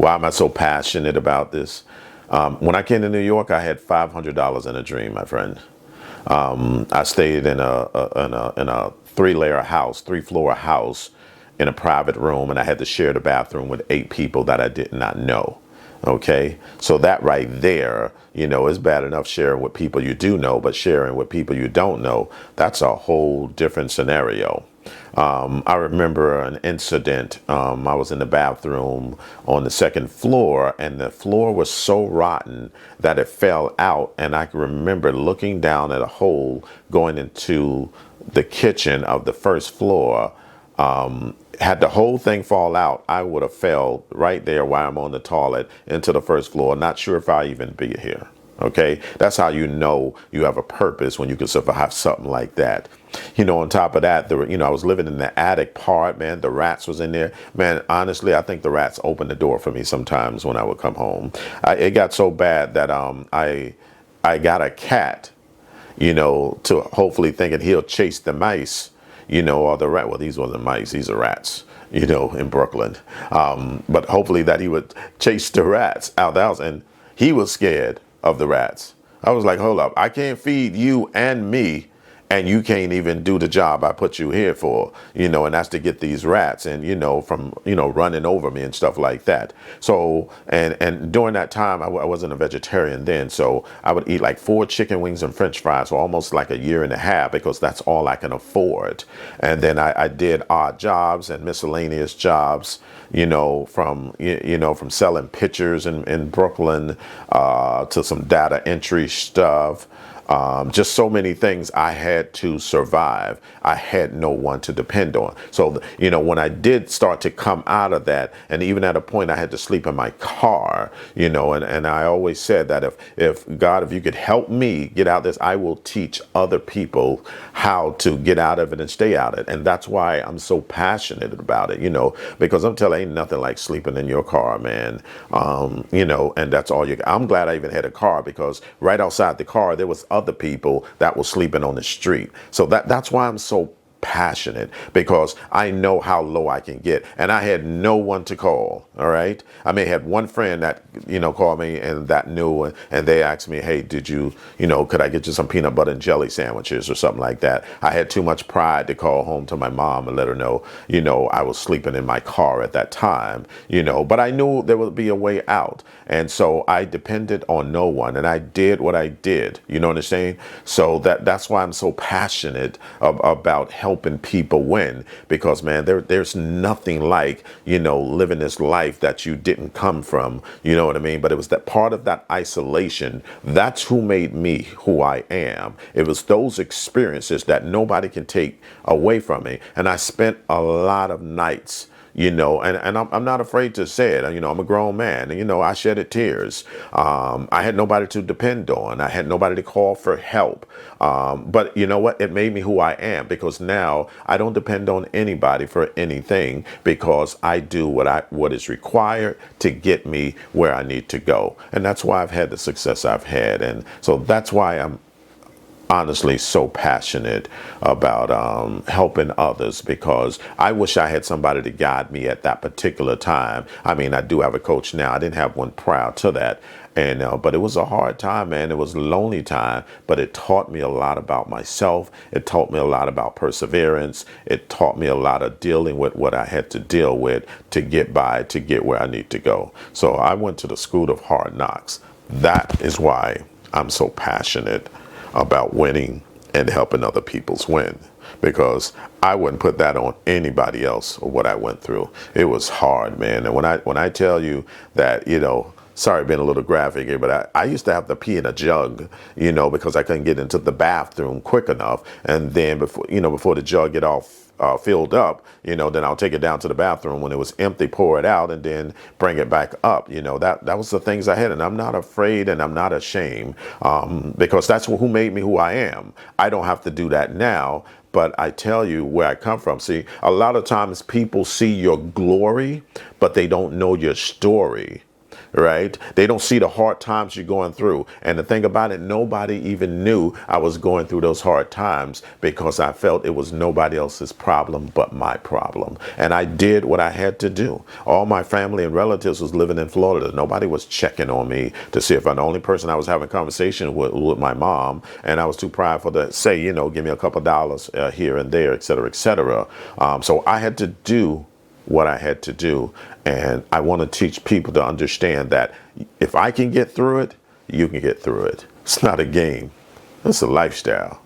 Why am I so passionate about this? When I came to New York, I had $500 in a dream, my friend. I stayed in a three-layer house, three-floor house in a private room, and I had to share the bathroom with 8 people that I did not know. Okay, so that right there, is bad enough sharing with people you do know, but sharing with people you don't know, that's a whole different scenario. I remember an incident. I was in the bathroom on the second floor, and the floor was so rotten that it fell out. And I can remember looking down at a hole going into the kitchen of the first floor. Had the whole thing fall out, I would have fell right there while I'm on the toilet into the first floor. Not sure if I even be here. Okay, that's how you know you have a purpose, when you can survive something like that. On top of that, I was living in the attic part, man. The rats was in there, man. Honestly, I think the rats opened the door for me sometimes when I would come home. It got so bad that I got a cat, to hopefully thinking he'll chase the mice, or the rat. Well, these wasn't mice; these are rats. In Brooklyn. But hopefully that he would chase the rats out the house, and he was scared of the rats. I was like, hold up, I can't feed you and me, and you can't even do the job I put you here for, and that's to get these rats and, from, running over me and stuff like that. So, and during that time, I wasn't a vegetarian then, so I would eat like 4 chicken wings and French fries for almost like a year and a half, because that's all I can afford. And then I did odd jobs and miscellaneous jobs, from selling pictures in Brooklyn, to some data entry stuff. Just so many things I had to survive. I had no one to depend on. So, when I did start to come out of that, and even at a point I had to sleep in my car, and I always said that if God, if you could help me get out of this, I will teach other people how to get out of it and stay out of it. And that's why I'm so passionate about it, because I'm telling you, ain't nothing like sleeping in your car, man. And that's all I'm glad I even had a car, because right outside the car, there was other people that were sleeping on the street. So that's why I'm so passionate, because I know how low I can get, and I had no one to call. All right, I may have one friend that called me and that knew, and they asked me, hey, did you could I get you some peanut butter and jelly sandwiches or something like that. I had too much pride to call home to my mom and let her know I was sleeping in my car at that time, but I knew there would be a way out, and so I depended on no one, and I did what I did. You know what I'm saying? So that's why I'm so passionate about helping people win, because man, there's nothing like living this life that you didn't come from, you know what I mean? But it was that part of that isolation, that's who made me who I am. It was those experiences that nobody can take away from me. And I spent a lot of nights, and I'm not afraid to say it. I'm a grown man, and I shedded tears. I had nobody to depend on. I had nobody to call for help. But you know what? It made me who I am, because now I don't depend on anybody for anything, because I do what is required to get me where I need to go. And that's why I've had the success I've had. And so that's why I'm honestly so passionate about helping others, because I wish I had somebody to guide me at that particular time. I mean, I do have a coach now. I didn't have one prior to that. And but it was a hard time, man. It was a lonely time, but it taught me a lot about myself. It taught me a lot about perseverance. It taught me a lot of dealing with what I had to deal with to get by, to get where I need to go. So I went to the school of hard knocks. That is why I'm so passionate about winning and helping other people's win, because I wouldn't put that on anybody else or what I went through. It was hard, man. And when I tell you that, sorry being a little graphic here, but I used to have to pee in a jug, because I couldn't get into the bathroom quick enough. And then before the jug get all filled up, then I'll take it down to the bathroom when it was empty, pour it out, and then bring it back up. That was the things I had, and I'm not afraid and I'm not ashamed, because that's who made me who I am. I don't have to do that now, but I tell you where I come from. See, a lot of times people see your glory, but they don't know your story. right? They don't see the hard times you're going through. And the thing about it, nobody even knew I was going through those hard times because I felt it was nobody else's problem but my problem. And I did what I had to do. All my family and relatives was living in Florida. Nobody was checking on me to see if I'm the only person I was having a conversation with my mom. And I was too prideful to say, you know, give me a couple dollars here and there, et cetera, et cetera. So I had to do what I had to do. And I want to teach people to understand that if I can get through it, you can get through it. It's not a game. It's a lifestyle.